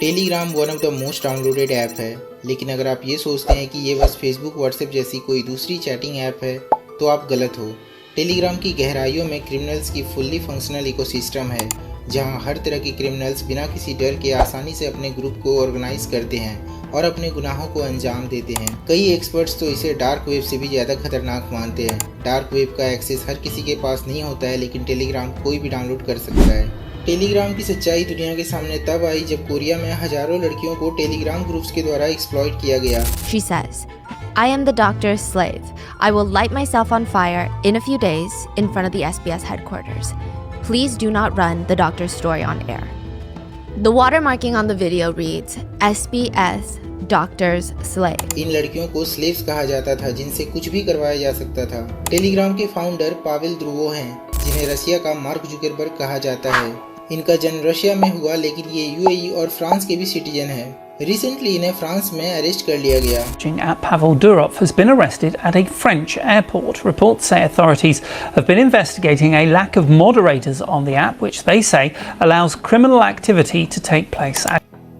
Telegram one of the most downloaded app है, लेकिन अगर आप ये सोचते हैं कि ये बस फेसबुक व्हाट्सएप जैसी कोई दूसरी चैटिंग ऐप है तो आप गलत हो। टेलीग्राम की गहराइयों में क्रिमिनल्स की फुल्ली फंक्शनल इकोसिस्टम है, जहां हर तरह के क्रिमिनल्स बिना किसी डर के आसानी से अपने ग्रुप को ऑर्गेनाइज करते हैं और अपने गुनाहों को अंजाम देते हैं। कई एक्सपर्ट्स तो इसे डार्क वेब से भी ज़्यादा खतरनाक मानते हैं। डार्क वेब का एक्सेस हर किसी के पास नहीं होता है, लेकिन टेलीग्राम कोई भी डाउनलोड कर सकता है। टेलीग्राम की सच्चाई दुनिया के सामने तब आई जब कोरिया में हजारों लड़कियों को टेलीग्राम ग्रुप्स के द्वारा एक्सप्लॉइट किया गया। She says, I am the doctor's slave. I will light myself on fire in a few days in front of the SBS headquarters. Please do not run the doctor's story on air. The watermarking on the video reads, SBS Doctor's Slave. इन लड़कियों को slaves कहा जाता था, जिनसे कुछ भी करवाया जा सकता था। टेलीग्राम के फाउंडर पावेल द्रुवो हैं, जिन्हें रशिया का मार्क जुकरबर्ग कहा जाता है। इनका जन्म रशिया में हुआ, लेकिन ये यूएई और फ्रांस के भी सिटीजन हैं। रिसेंटली इन्हें फ्रांस में अरेस्ट कर लिया गया। At Pavel Durov has been arrested at a French airport. Reports say authorities have been investigating a lack of moderators on the app, which they say allows criminal activity to take place.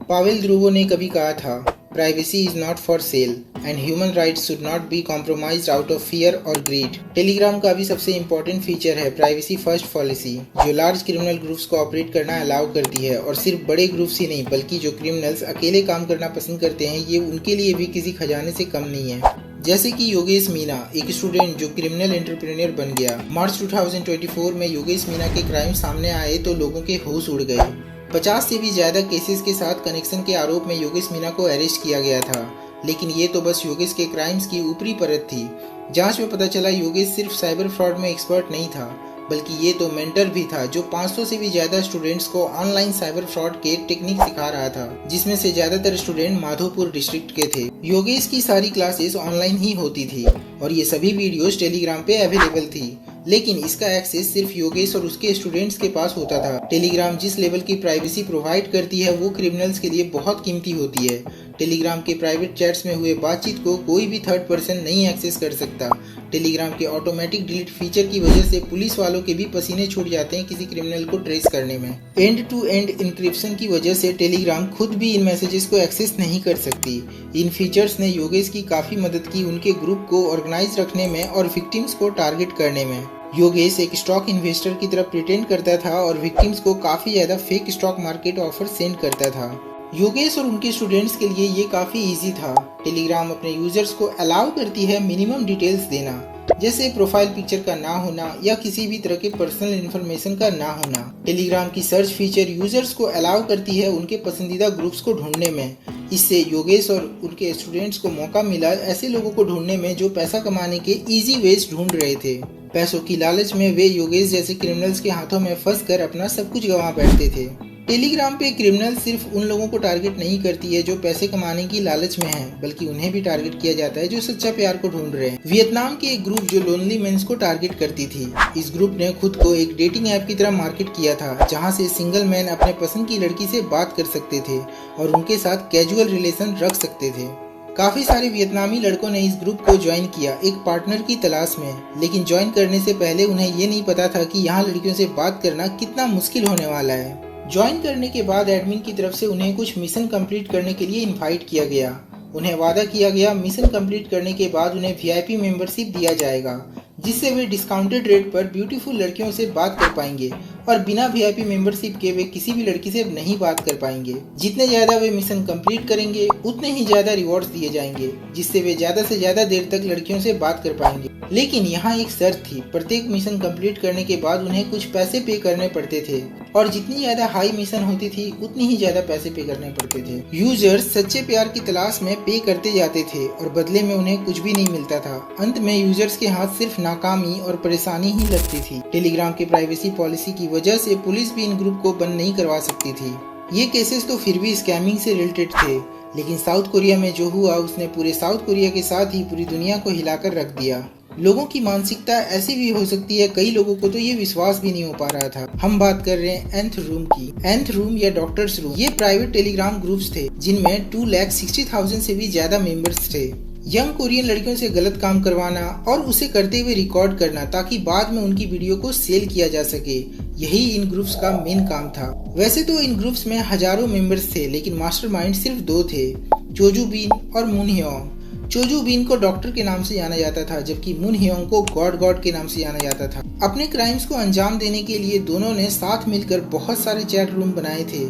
Pavel Durov ने कभी कहा था, privacy is not for sale and human rights should not be compromised out of fear और greed. Telegram का भी सबसे important feature है privacy first policy, जो लार्ज क्रिमिनल ग्रुप्स को ऑपरेट करना अलाउ करती है। और सिर्फ बड़े ग्रुप्स ही नहीं, बल्कि जो क्रिमिनल्स अकेले काम करना पसंद करते हैं, ये उनके लिए भी किसी खजाने से कम नहीं है। जैसे कि योगेश मीना, एक स्टूडेंट जो क्रिमिनल एंटरप्रेन्योर बन गया। मार्च 2024 में योगेश मीना के क्राइम सामने आए तो लोगों के होश उड़ गए। 50 से भी ज्यादा केसेस के साथ कनेक्शन के आरोप में योगेश मीना को अरेस्ट किया गया था, लेकिन ये तो बस योगेश के क्राइम्स की ऊपरी परत थी। जांच में पता चला योगेश सिर्फ साइबर फ्रॉड में एक्सपर्ट नहीं था, बल्कि ये तो मेंटर भी था, जो 500 से भी ज्यादा स्टूडेंट्स को ऑनलाइन साइबर फ्रॉड के टेक्निक सिखा रहा था, जिसमें से ज्यादातर स्टूडेंट माधोपुर डिस्ट्रिक्ट के थे। योगेश की सारी क्लासेस ऑनलाइन ही होती थी और ये सभी वीडियोस टेलीग्राम पे अवेलेबल थी, लेकिन इसका एक्सेस सिर्फ योगेश और उसके स्टूडेंट्स के पास होता था। टेलीग्राम जिस लेवल की प्राइवेसी प्रोवाइड करती है, वो क्रिमिनल्स के लिए बहुत कीमती होती है। टेलीग्राम के प्राइवेट चैट्स में हुए बातचीत को कोई भी थर्ड पर्सन नहीं एक्सेस कर सकता। टेलीग्राम के ऑटोमेटिक डिलीट फीचर की वजह से पुलिस वालों के भी पसीने छूट जाते हैं किसी क्रिमिनल को ट्रेस करने में। एंड टू एंड इंक्रिप्शन की वजह से टेलीग्राम खुद भी इन मैसेजेस को एक्सेस नहीं कर सकती। इन फीचर्स ने योगेश की काफी मदद की उनके ग्रुप को ऑर्गेनाइज रखने में और विक्टिम्स को टारगेट करने में। योगेश एक स्टॉक इन्वेस्टर की तरह प्रिटेंड करता था और विक्टिम्स को काफी ज्यादा fake stock market offer send करता था। योगेश और उनके स्टूडेंट्स के लिए ये काफी इजी था। टेलीग्राम अपने यूजर्स को अलाउ करती है मिनिमम डिटेल्स देना, जैसे प्रोफाइल पिक्चर का ना होना या किसी भी तरह के पर्सनल इन्फॉर्मेशन का ना होना। टेलीग्राम की सर्च फीचर यूजर्स को अलाउ करती है उनके पसंदीदा ग्रुप्स को ढूंढने में। इससे योगेश और उनके स्टूडेंट्स को मौका मिला ऐसे लोगों को ढूंढने में जो पैसा कमाने के इजी वेज ढूंढ रहे थे। पैसों की लालच में वे योगेश जैसे क्रिमिनल्स के हाथों में फंसकर अपना सब कुछ गंवा बैठते थे। टेलीग्राम पे क्रिमिनल सिर्फ उन लोगों को टारगेट नहीं करती है जो पैसे कमाने की लालच में हैं, बल्कि उन्हें भी टारगेट किया जाता है जो सच्चा प्यार को ढूंढ रहे हैं। वियतनाम की एक ग्रुप जो लोनली मेंस को टारगेट करती थी, इस ग्रुप ने खुद को एक डेटिंग ऐप की तरह मार्केट किया था, जहां से सिंगल मैन अपने पसंद की लड़की से बात कर सकते थे और उनके साथ कैजुअल रिलेशन रख सकते थे। काफी सारे वियतनामी लड़कों ने इस ग्रुप को ज्वाइन किया एक पार्टनर की तलाश में, लेकिन ज्वाइन करने से पहले उन्हें ये नहीं पता था कि यहाँ लड़कियों से बात करना कितना मुश्किल होने वाला है। ज्वाइन करने के बाद एडमिन की तरफ से उन्हें कुछ मिशन कंप्लीट करने के लिए इनवाइट किया गया। उन्हें वादा किया गया मिशन कंप्लीट करने के बाद उन्हें वीआईपी मेंबरशिप दिया जाएगा, जिससे वे डिस्काउंटेड रेट पर ब्यूटीफुल लड़कियों से बात कर पाएंगे और बिना वीआईपी मेंबरशिप के वे किसी भी लड़की से नहीं बात कर पाएंगे। जितने ज्यादा वे मिशन कंप्लीट करेंगे उतने ही ज्यादा रिवॉर्ड्स दिए जाएंगे, जिससे वे ज्यादा से ज्यादा देर तक लड़कियों से बात कर पाएंगे। लेकिन यहाँ एक शर्त थी, प्रत्येक मिशन कंप्लीट करने के बाद उन्हें कुछ पैसे पे करने पड़ते थे और जितनी ज्यादा हाई मिशन होती थी उतनी ही ज्यादा पैसे पे करने पड़ते थे। यूजर्स सच्चे प्यार की तलाश में पे करते जाते थे और बदले में उन्हें कुछ भी नहीं मिलता था। अंत में यूजर्स के हाथ सिर्फ नाकामी और परेशानी ही लगती थी। टेलीग्राम की प्राइवेसी पॉलिसी की वजह से पुलिस भी इन ग्रुप को बंद नहीं करवा सकती थी। ये केसेस तो फिर भी स्कैमिंग से रिलेटेड थे, लेकिन साउथ कोरिया में जो हुआ उसने पूरे साउथ कोरिया के साथ ही पूरी दुनिया को हिलाकर रख दिया। लोगों की मानसिकता ऐसी भी हो सकती है, कई लोगों को तो ये विश्वास भी नहीं हो पा रहा था। हम बात कर रहे हैं एंथ रूम की। एंथ रूम या डॉक्टर्स रूम, ये प्राइवेट टेलीग्राम ग्रुप्स थे जिनमें 2,60,000 से भी ज्यादा मेंबर्स थे। यंग कोरियन लड़कियों से गलत काम करवाना और उसे करते हुए रिकॉर्ड करना ताकि बाद में उनकी वीडियो को सेल किया जा सके, यही इन ग्रुप्स का मेन काम था। वैसे तो इन ग्रुप्स में हजारों मेंबर्स थे, लेकिन मास्टरमाइंड सिर्फ 2 थे, चोजू बीन और मून ह्योंग। चोजू बीन को डॉक्टर के नाम से जाना जाता था, जबकि मून ह्योंग को गॉड के नाम से जाना जाता था। अपने क्राइम्स को अंजाम देने के लिए दोनों ने साथ मिलकर बहुत सारे चैट रूम बनाए थे,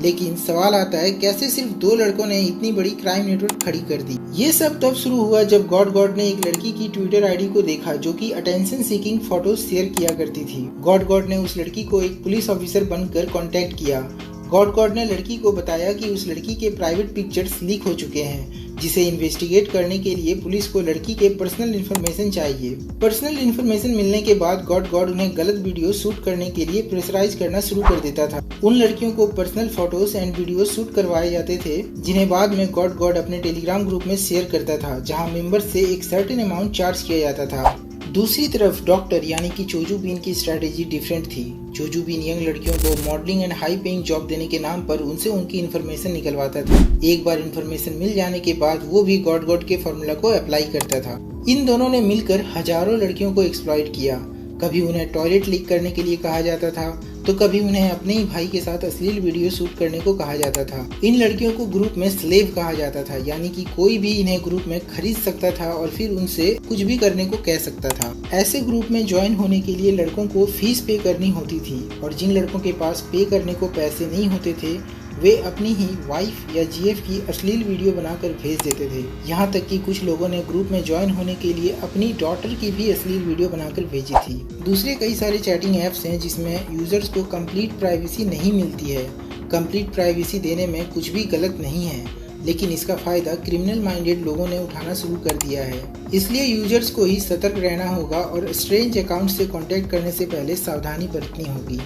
लेकिन सवाल आता है कैसे सिर्फ 2 लड़कों ने इतनी बड़ी क्राइम नेटवर्क खड़ी कर दी। ये सब तब शुरू हुआ जब गॉड ने एक लड़की की ट्विटर आईडी को देखा जो कि अटेंशन सीकिंग फोटोज शेयर किया करती थी। गॉड ने उस लड़की को एक पुलिस ऑफिसर बनकर कांटेक्ट किया। गॉड ने लड़की को बताया कि उस लड़की के प्राइवेट पिक्चर्स लीक हो चुके हैं, जिसे इन्वेस्टिगेट करने के लिए पुलिस को लड़की के पर्सनल इन्फॉर्मेशन चाहिए। पर्सनल इन्फॉर्मेशन मिलने के बाद गॉड उन्हें गलत वीडियो शूट करने के लिए प्रेशराइज करना शुरू कर देता था। उन लड़कियों को personal photos and video shoot करवाए जाते थे, जिन्हें बाद में गॉड अपने टेलीग्राम ग्रुप में शेयर करता था, जहां मेंबर्स से एक सर्टेन अमाउंट चार्ज किया जाता था। दूसरी तरफ डॉक्टर यानी कि चोजू बीन की स्ट्रेटेजी डिफरेंट थी। चोजू बीन यंग लड़कियों को modelling and high paying job देने के नाम पर उनसे उनकी इन्फॉर्मेशन निकलवाता था। एक बार इन्फॉर्मेशन मिल जाने के बाद वो भी गॉड के फॉर्मूला को अप्लाई करता था। इन दोनों ने मिलकर हजारों लड़कियों को एक्सप्लॉइट किया। कभी उन्हें टॉयलेट लीक करने के लिए कहा जाता था, तो कभी उन्हें अपने ही भाई के साथ अश्लील वीडियो शूट करने को कहा जाता था। इन लड़कियों को ग्रुप में स्लेव कहा जाता था, यानी कि कोई भी इन्हें ग्रुप में खरीद सकता था और फिर उनसे कुछ भी करने को कह सकता था। ऐसे ग्रुप में ज्वाइन होने के लिए लड़कों को फीस पे करनी होती थी, और जिन लड़कों के पास पे करने को पैसे नहीं होते थे वे अपनी ही वाइफ या जीएफ की अश्लील वीडियो बनाकर भेज देते थे। यहाँ तक कि कुछ लोगों ने ग्रुप में ज्वाइन होने के लिए अपनी डॉटर की भी अश्लील वीडियो बनाकर भेजी थी। दूसरे कई सारे चैटिंग ऐप्स हैं जिसमें यूजर्स को कंप्लीट प्राइवेसी नहीं मिलती है। कंप्लीट प्राइवेसी देने में कुछ भी गलत नहीं है, लेकिन इसका फायदा क्रिमिनल माइंडेड लोगों ने उठाना शुरू कर दिया है। इसलिए यूजर्स को ही सतर्क रहना होगा और स्ट्रेंज अकाउंट से कांटेक्ट करने से पहले सावधानी बरतनी होगी।